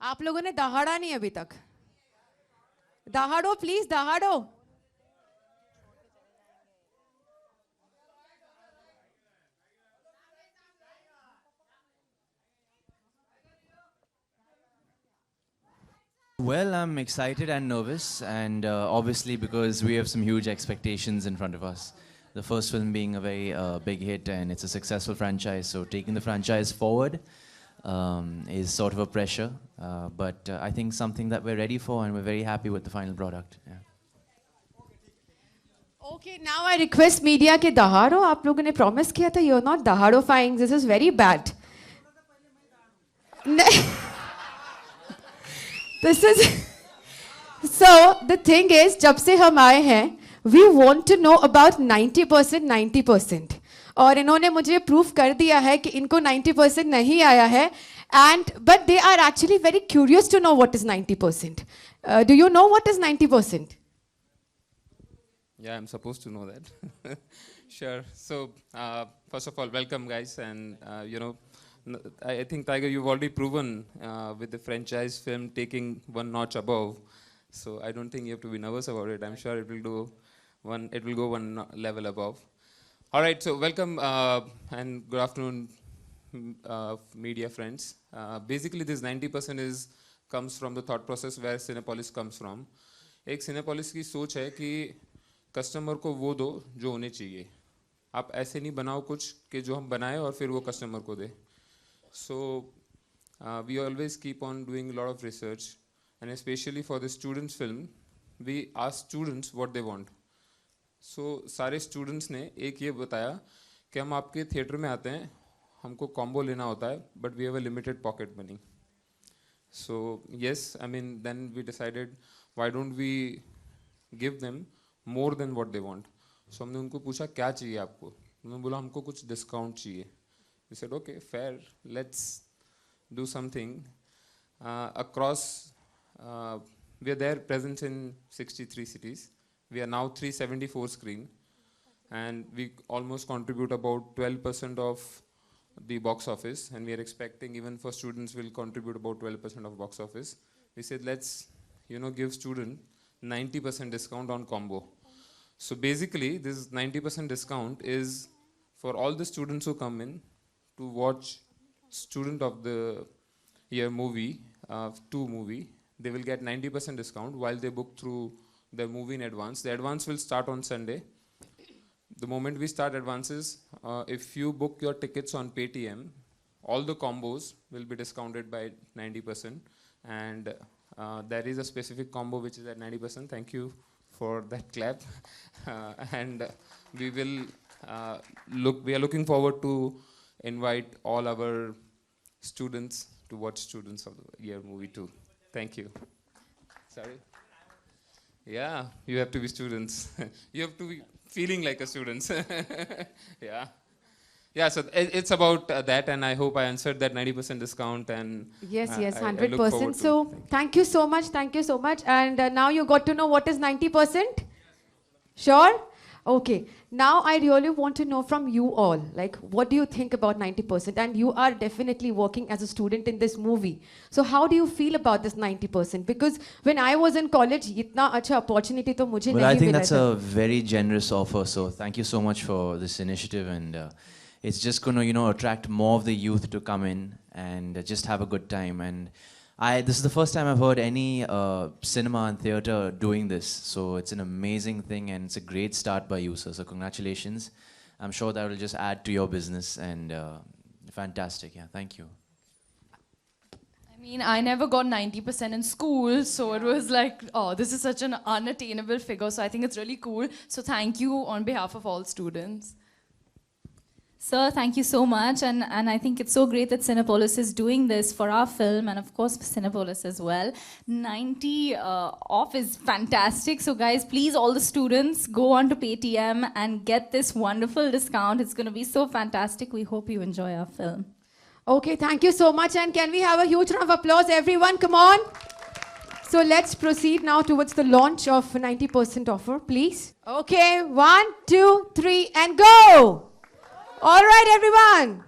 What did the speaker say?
आप लोगों ने दहाड़ा नहीं अभी तक. दहाड़ो please, दहाड़ो. Well, I'm excited and nervous, and obviously because we have some huge expectations in front of us. The first film being a very big hit, and it's a successful franchise, so taking the franchise forward is sort of a pressure. But I think something that we're ready for, and we're very happy with the final product. Yeah. Okay, now I request media के दहाड़ो. आप लोगों ने promise किया था, you're not दहाड़ोफying. This is very bad. This is so the thing is, जब से हम आए हैं, we want to know about 90%, 90%. और इन्होंने मुझे proof कर दिया है कि इनको 90% नहीं आया है. And but they are actually very curious to know what is 90%. Do you know what is 90%? Yeah, I'm supposed to know that. Sure. So, first of all, welcome, guys. And, I think, Tiger, you've already proven with the franchise film taking one notch above. So, I don't think you have to be nervous about it. I'm sure it will go one level above. All right. So, welcome and good afternoon, media friends. Basically, this 90% comes from the thought process where Cinepolis comes from. एक Cinepolis की सोच है कि customer को वो दो जो होने चाहिए. आप ऐसे नहीं बनाओ कुछ कि जो हम बनाए और फिर वो कस्टमर को दे. So we always keep on doing a lot of research, and especially for the students film, we ask students what they want. So सारे students ने एक ये बताया कि हम आपके थिएटर में आते हैं, हमको कॉम्बो लेना होता है, but we have a limited pocket money. So yes, I mean then we decided why don't we give them more than what they want. So हमने उनको पूछा क्या चाहिए आपको. उन्होंने बोला हमको कुछ डिस्काउंट चाहिए. We said okay, fair, let's do something. Across we are there present in 63 cities. We are now 374 screen, and we almost contribute about 12% of the box office, and we are expecting even for students will contribute about 12% of box office. We said let's give student 90% discount on combo. So basically this 90% discount is for all the students who come in to watch student of the year movie, 2 movie, they will get 90% discount while they book through the movie in advance. The advance will start on Sunday. The moment we start advances, if you book your tickets on Paytm, all the combos will be discounted by 90%, and there is a specific combo which is at 90%. Thank you for that clap. And we are looking forward to invite all our students to watch Students of the Year movie too. Thank you. Sorry. Yeah, you have to be students. You have to be feeling like a student. Yeah. Yeah, so it's about that, and I hope I answered that 90% discount. And yes, I look 100%. forward So thank you so much. Thank you so much. And now you got to know what is 90%? Sure? Okay. Now I really want to know from you all, like, what do you think about 90%? And you are definitely working as a student in this movie. So how do you feel about this 90%? Because when I was in college, itna acha opportunity to mujhe Well, nahi I think mila that's tha. a very generous offer. So thank you so much for this initiative, and it's just going to attract more of the youth to come in and just have a good time. And this is the first time I've heard any cinema and theater doing this. So it's an amazing thing, and it's a great start by you, sir. So congratulations. I'm sure that will just add to your business, and fantastic. Yeah, thank you. I mean, I never got 90% in school, so it was like, oh, this is such an unattainable figure. So I think it's really cool. So thank you on behalf of all students. Sir, thank you so much, and I think it's so great that Cinepolis is doing this for our film, and of course for Cinepolis as well. 90 off is fantastic, so guys, please, all the students, go on to Paytm and get this wonderful discount. It's going to be so fantastic. We hope you enjoy our film. Okay, thank you so much. And can we have a huge round of applause, everyone? Come on. So let's proceed now towards the launch of 90% offer, please. Okay, 1, 2, 3, and go! All right, everyone.